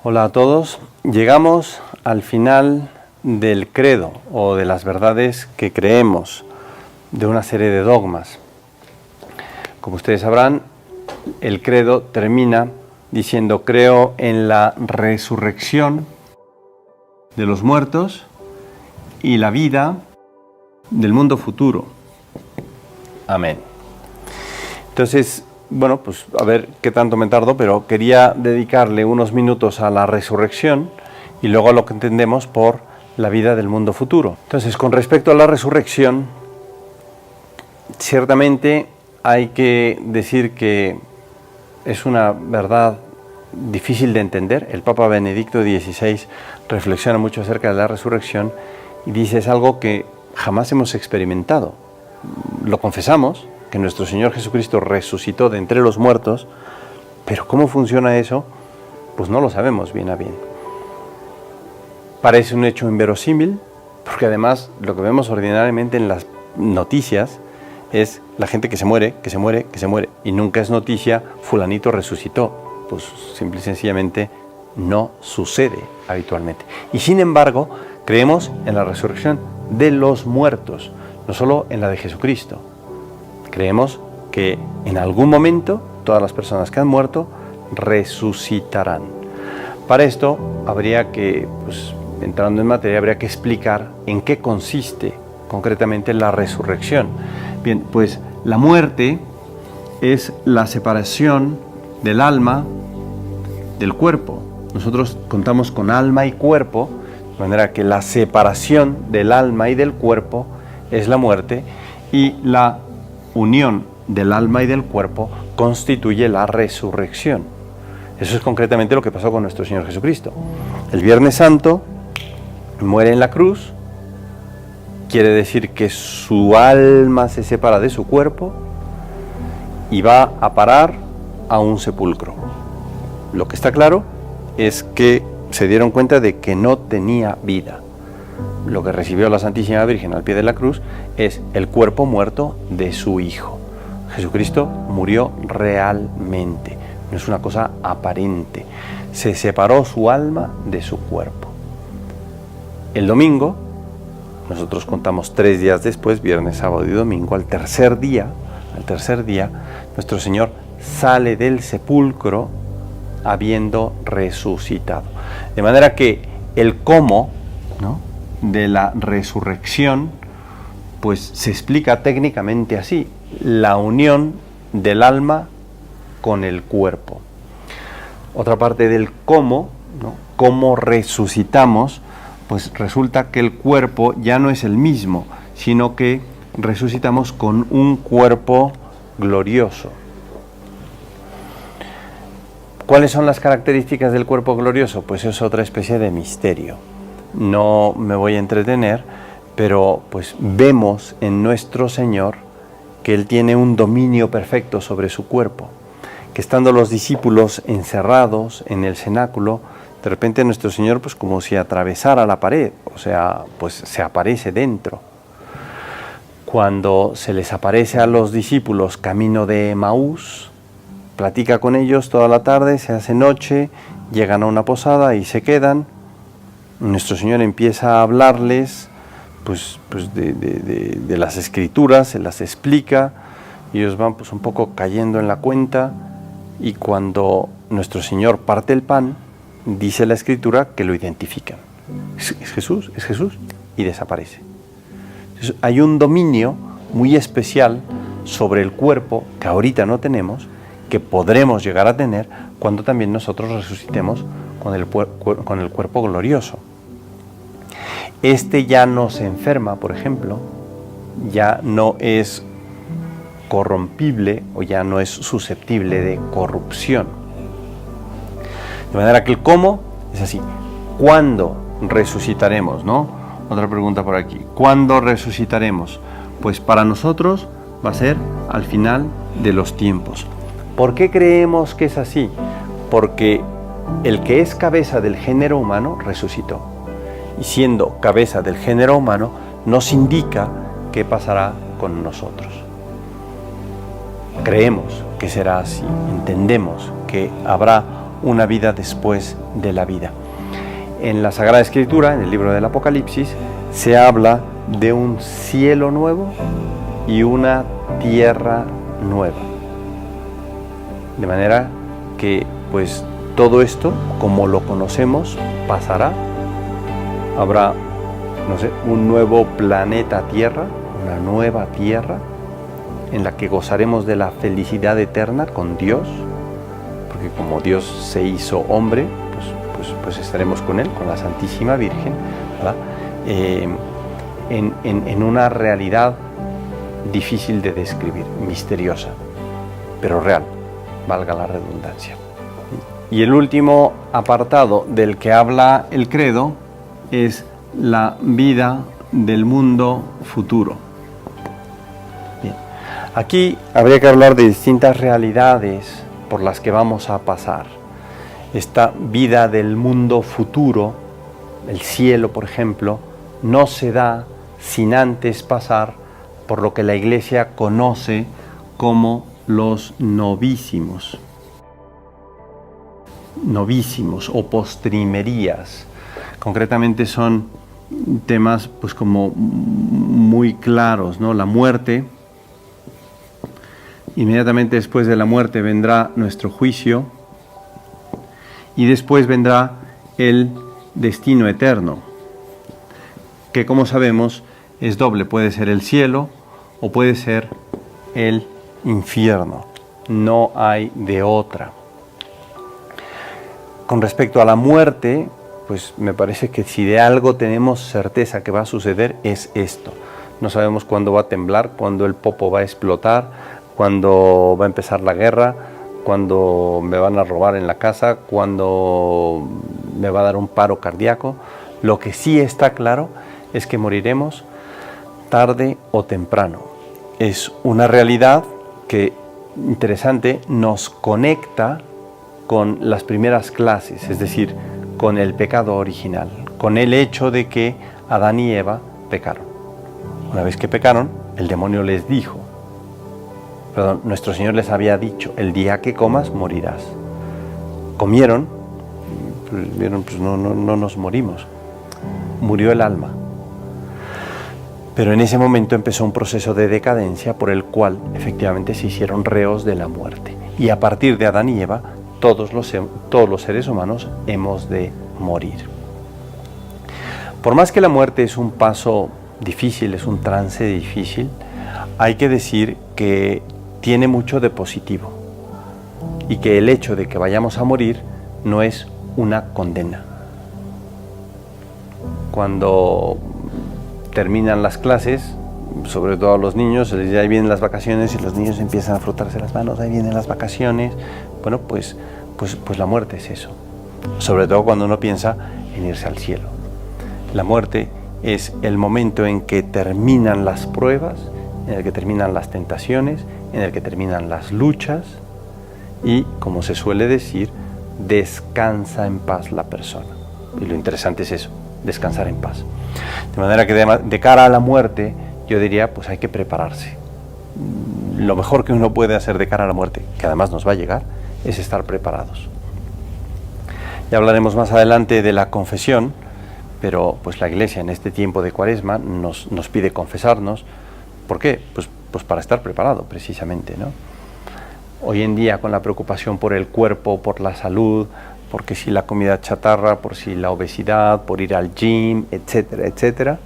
Hola a todos. Llegamos al final del credo o de las verdades que creemos, de una serie de dogmas. Como ustedes sabrán, el credo termina diciendo: creo en la resurrección de los muertos y la vida del mundo futuro. Amén. Entonces, bueno, pues a ver qué tanto me tardo, pero quería dedicarle unos minutos a la resurrección y luego a lo que entendemos por la vida del mundo futuro. Entonces, con respecto a la resurrección, ciertamente hay que decir que es una verdad difícil de entender. El Papa Benedicto XVI reflexiona mucho acerca de la resurrección y dice: es algo que jamás hemos experimentado. Lo confesamos, que nuestro Señor Jesucristo resucitó de entre los muertos, pero ¿cómo funciona eso? Pues no lo sabemos bien a bien. Parece un hecho inverosímil, porque además lo que vemos ordinariamente en las noticias es la gente que se muere, y nunca es noticia: fulanito resucitó. Pues simple y sencillamente no sucede habitualmente. Y sin embargo, creemos en la resurrección de los muertos, no solo en la de Jesucristo. Creemos que en algún momento todas las personas que han muerto resucitarán. Para esto habría que, entrando en materia, habría que explicar en qué consiste concretamente la resurrección. Bien, pues la muerte es la separación del alma del cuerpo. Nosotros contamos con alma y cuerpo, de manera que la separación del alma y del cuerpo es la muerte, y la unión del alma y del cuerpo constituye la resurrección. Eso es concretamente lo que pasó con nuestro Señor Jesucristo. El Viernes Santo muere en la cruz, quiere decir que su alma se separa de su cuerpo y va a parar a un sepulcro. Lo que está claro es que se dieron cuenta de que no tenía vida. Lo que recibió la Santísima Virgen al pie de la cruz es el cuerpo muerto de su Hijo. Jesucristo murió realmente, no es una cosa aparente. Se separó su alma de su cuerpo. El domingo, nosotros contamos 3 días después, viernes, sábado y domingo, al tercer día, nuestro Señor sale del sepulcro habiendo resucitado. De manera que el cómo, ¿no?, de la resurrección, pues se explica técnicamente así: la unión del alma con el cuerpo. Otra parte del cómo, ¿no?, cómo resucitamos, pues resulta que el cuerpo ya no es el mismo, sino que resucitamos con un cuerpo glorioso. ¿Cuáles son las características del cuerpo glorioso? Pues es otra especie de misterio. No me voy a entretener, pero pues vemos en nuestro Señor que Él tiene un dominio perfecto sobre su cuerpo, que estando los discípulos encerrados en el cenáculo, de repente nuestro Señor, pues como si atravesara la pared, o sea, pues se aparece dentro. Cuando se les aparece a los discípulos camino de Emaús, platica con ellos toda la tarde, se hace noche, llegan a una posada y se quedan. Nuestro Señor empieza a hablarles de las Escrituras, se las explica, y ellos van un poco cayendo en la cuenta, y cuando nuestro Señor parte el pan, dice la Escritura que lo identifican. Es Jesús, y desaparece. Entonces, hay un dominio muy especial sobre el cuerpo que ahorita no tenemos, que podremos llegar a tener cuando también nosotros resucitemos con el cuerpo glorioso. Este ya no se enferma, por ejemplo, ya no es corrompible o ya no es susceptible de corrupción. De manera que el cómo es así: ¿cuándo resucitaremos, no? Otra pregunta por aquí: ¿cuándo resucitaremos? Pues para nosotros va a ser al final de los tiempos. ¿Por qué creemos que es así? Porque el que es cabeza del género humano resucitó. Y siendo cabeza del género humano, nos indica qué pasará con nosotros. Creemos que será así, entendemos que habrá una vida después de la vida. En la Sagrada Escritura, en el libro del Apocalipsis, se habla de un cielo nuevo y una tierra nueva. De manera que, pues, todo esto, como lo conocemos, pasará. Habrá, no sé, un nuevo planeta Tierra, una nueva Tierra, en la que gozaremos de la felicidad eterna con Dios, porque como Dios se hizo hombre, pues estaremos con Él, con la Santísima Virgen, ¿verdad? En una realidad difícil de describir, misteriosa, pero real, valga la redundancia. Y el último apartado del que habla el credo es la vida del mundo futuro. Bien. Aquí habría que hablar de distintas realidades por las que vamos a pasar. Esta vida del mundo futuro, el cielo, por ejemplo, no se da sin antes pasar por lo que la Iglesia conoce como los novísimos. Novísimos o postrimerías. Concretamente son temas pues como muy claros, ¿no? La muerte. Inmediatamente después de la muerte vendrá nuestro juicio y después vendrá el destino eterno, que como sabemos es doble, puede ser el cielo o puede ser el infierno, no hay de otra. Con respecto a la muerte, pues me parece que si de algo tenemos certeza que va a suceder es esto. No sabemos cuándo va a temblar, cuándo el popo va a explotar, cuándo va a empezar la guerra, cuándo me van a robar en la casa, cuándo me va a dar un paro cardíaco. Lo que sí está claro es que moriremos tarde o temprano. Es una realidad que, interesante, nos conecta con las primeras clases, es decir, con el pecado original, con el hecho de que Adán y Eva pecaron. Una vez que pecaron, el demonio les dijo, nuestro Señor les había dicho, el día que comas morirás. Comieron, pues vieron, pues no nos morimos. Murió el alma. Pero en ese momento empezó un proceso de decadencia por el cual efectivamente se hicieron reos de la muerte. Y a partir de Adán y Eva, todos los seres humanos hemos de morir. Por más que la muerte es un paso difícil, es un trance difícil, hay que decir que tiene mucho de positivo y que el hecho de que vayamos a morir no es una condena. Cuando terminan las clases, sobre todo a los niños, ahí vienen las vacaciones y los niños empiezan a frotarse las manos, ahí vienen las vacaciones. Bueno, pues la muerte es eso. Sobre todo cuando uno piensa en irse al cielo. La muerte es el momento en que terminan las pruebas, en el que terminan las tentaciones, en el que terminan las luchas y, como se suele decir, descansa en paz la persona. Y lo interesante es eso, descansar en paz. De manera que de cara a la muerte, yo diría, pues hay que prepararse. Lo mejor que uno puede hacer de cara a la muerte, que además nos va a llegar, es estar preparados. Ya hablaremos más adelante de la confesión, pero pues la Iglesia en este tiempo de Cuaresma nos pide confesarnos. ¿Por qué? Pues para estar preparado, precisamente, ¿no? Hoy en día, con la preocupación por el cuerpo, por la salud, porque si la comida chatarra, por si la obesidad, por ir al gym, etcétera, etcétera,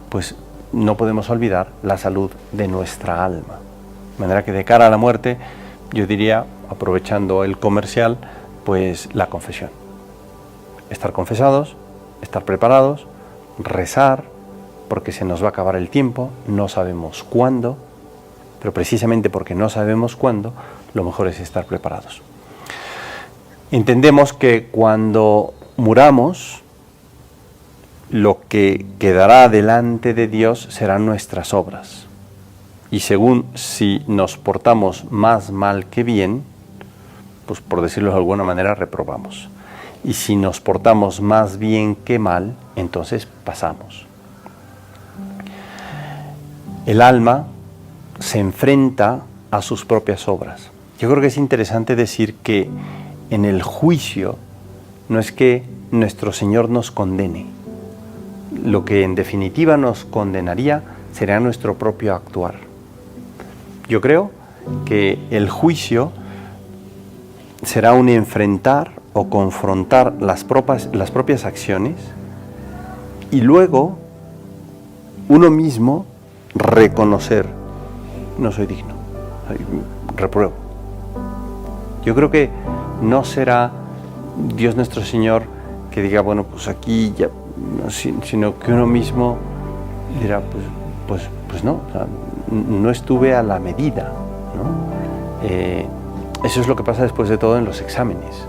pues no podemos olvidar la salud de nuestra alma. De manera que de cara a la muerte, yo diría, aprovechando el comercial, pues la confesión. Estar confesados, estar preparados, rezar, porque se nos va a acabar el tiempo, no sabemos cuándo, pero precisamente porque no sabemos cuándo, lo mejor es estar preparados. Entendemos que cuando muramos, lo que quedará delante de Dios serán nuestras obras. Y según si nos portamos más mal que bien, pues por decirlo de alguna manera, reprobamos. Y si nos portamos más bien que mal, entonces pasamos. El alma se enfrenta a sus propias obras. Yo creo que es interesante decir que en el juicio no es que nuestro Señor nos condene. Lo que en definitiva nos condenaría será nuestro propio actuar. Yo creo que el juicio será un enfrentar o confrontar las propias acciones y luego uno mismo reconocer: no soy digno, repruebo. Yo creo que no será Dios nuestro Señor que diga, bueno, pues aquí ya, sino que uno mismo dirá, pues no, o sea, no estuve a la medida, ¿no? Eso es lo que pasa después de todo en los exámenes.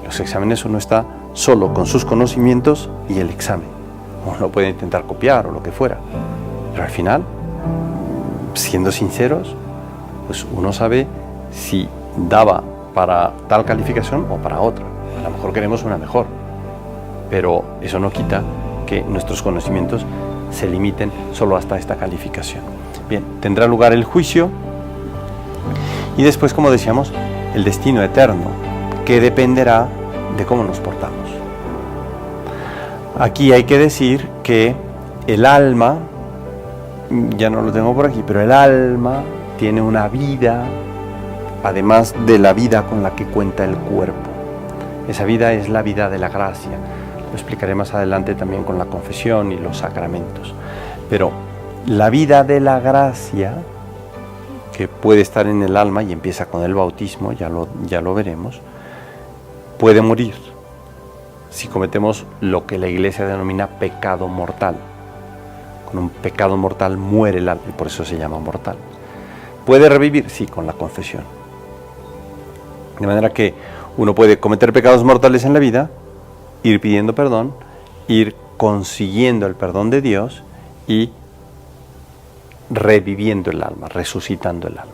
En los exámenes uno está solo con sus conocimientos y el examen. Uno puede intentar copiar o lo que fuera, pero al final, siendo sinceros, pues uno sabe si daba para tal calificación o para otra. A lo mejor queremos una mejor, pero eso no quita que nuestros conocimientos se limiten solo hasta esta calificación. Bien, tendrá lugar el juicio y después, como decíamos, el destino eterno, que dependerá de cómo nos portamos. Aquí hay que decir que el alma, ya no lo tengo por aquí, pero el alma tiene una vida, además de la vida con la que cuenta el cuerpo. Esa vida es la vida de la gracia. Lo explicaré más adelante también con la confesión y los sacramentos. Pero la vida de la gracia, que puede estar en el alma y empieza con el bautismo, ya lo veremos, puede morir si cometemos lo que la Iglesia denomina pecado mortal. Con un pecado mortal muere el alma y por eso se llama mortal. ¿Puede revivir? Sí, con la confesión. De manera que uno puede cometer pecados mortales en la vida, ir pidiendo perdón, ir consiguiendo el perdón de Dios y reviviendo el alma, resucitando el alma.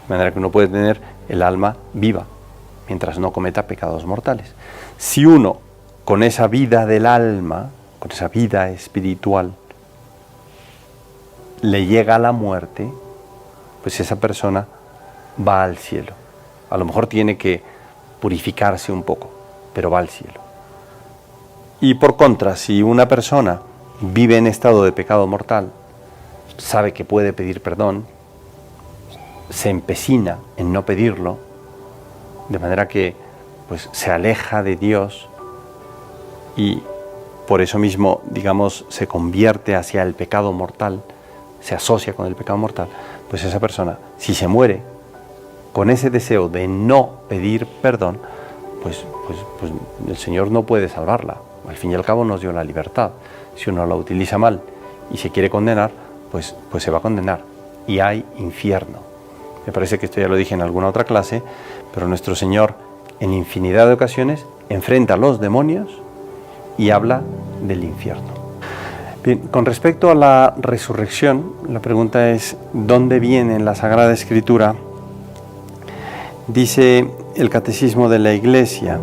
De manera que uno puede tener el alma viva mientras no cometa pecados mortales. Si uno, con esa vida del alma, con esa vida espiritual, le llega a la muerte, pues esa persona va al cielo. A lo mejor tiene que purificarse un poco, pero va al cielo. Y por contra, si una persona vive en estado de pecado mortal, sabe que puede pedir perdón, se empecina en no pedirlo, de manera que pues se aleja de Dios y por eso mismo, digamos, se convierte hacia el pecado mortal, se asocia con el pecado mortal, pues esa persona, si se muere con ese deseo de no pedir perdón, pues el Señor no puede salvarla. Al fin y al cabo nos dio la libertad. Si uno la utiliza mal y se quiere condenar, pues se va a condenar. Y hay infierno. Me parece que esto ya lo dije en alguna otra clase, pero nuestro Señor en infinidad de ocasiones enfrenta a los demonios y habla del infierno. Bien, con respecto a la resurrección, la pregunta es, ¿dónde viene en la Sagrada Escritura? Dice el Catecismo de la Iglesia: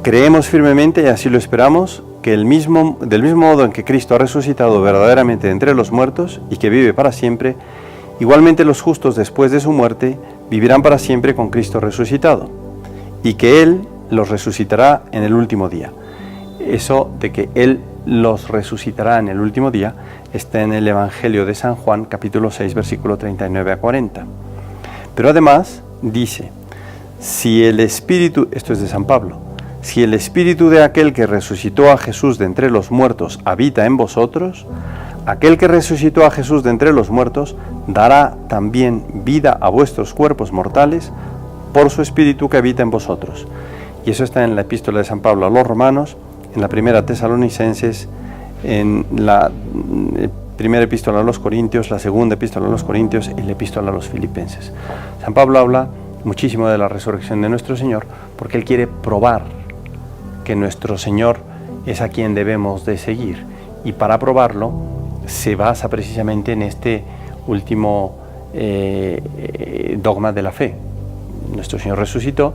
creemos firmemente, y así lo esperamos, que del mismo modo en que Cristo ha resucitado verdaderamente de entre los muertos y que vive para siempre, igualmente los justos después de su muerte vivirán para siempre con Cristo resucitado, y que Él los resucitará en el último día. Eso de que Él los resucitará en el último día está en el Evangelio de San Juan, capítulo 6, versículo 39 a 40. Pero además dice, si el Espíritu, esto es de San Pablo, si el Espíritu de aquel que resucitó a Jesús de entre los muertos habita en vosotros, aquel que resucitó a Jesús de entre los muertos dará también vida a vuestros cuerpos mortales por su Espíritu que habita en vosotros. Y eso está en la epístola de San Pablo a los Romanos, en la primera Tesalonicenses, en la primera epístola a los Corintios, la segunda epístola a los Corintios y la epístola a los Filipenses. San Pablo habla muchísimo de la resurrección de nuestro Señor porque él quiere probar que nuestro Señor es a quien debemos de seguir, y para probarlo se basa precisamente en este último dogma de la fe. Nuestro Señor resucitó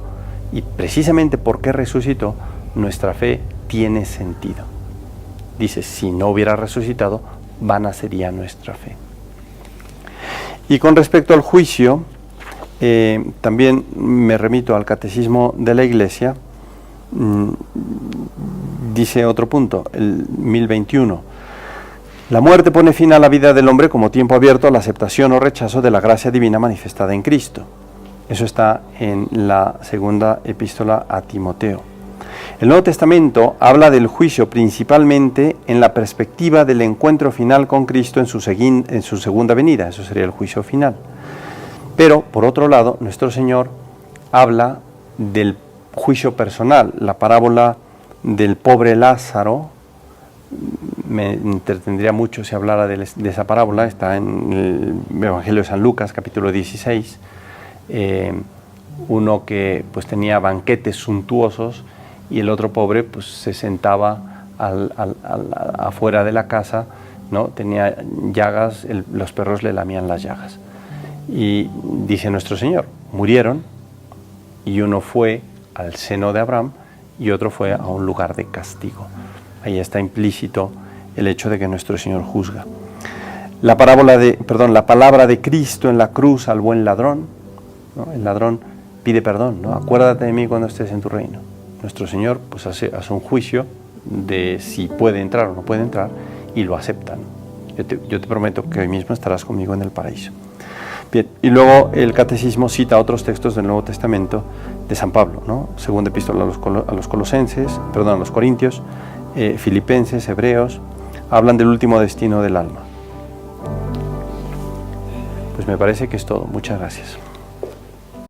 y precisamente porque resucitó, nuestra fe tiene sentido. Dice, si no hubiera resucitado, vana sería nuestra fe. Y con respecto al juicio, También me remito al Catecismo de la Iglesia. Dice otro punto, el 1021. La muerte pone fin a la vida del hombre como tiempo abierto a la aceptación o rechazo de la gracia divina manifestada en Cristo. Eso está en la segunda epístola a Timoteo. El Nuevo Testamento habla del juicio principalmente en la perspectiva del encuentro final con Cristo en su segunda venida. Eso sería el juicio final. Pero, por otro lado, nuestro Señor habla del juicio personal. La parábola del pobre Lázaro, me entretendría mucho si hablara de esa parábola, está en el Evangelio de San Lucas, capítulo 16, uno que pues tenía banquetes suntuosos y el otro pobre pues se sentaba afuera de la casa, ¿no? Tenía llagas, los perros le lamían las llagas. Y dice nuestro Señor, murieron y uno fue al seno de Abraham y otro fue a un lugar de castigo. Ahí está implícito el hecho de que nuestro Señor juzga. La palabra de Cristo en la cruz al buen ladrón, ¿no? El ladrón pide perdón, ¿no? Acuérdate de mí cuando estés en tu reino. Nuestro Señor pues hace un juicio de si puede entrar o no puede entrar y lo aceptan. Yo te prometo que hoy mismo estarás conmigo en el paraíso. Bien, y luego el Catecismo cita otros textos del Nuevo Testamento de San Pablo, ¿no? Segunda epístola a los Corintios, Filipenses, Hebreos, hablan del último destino del alma. Pues me parece que es todo. Muchas gracias.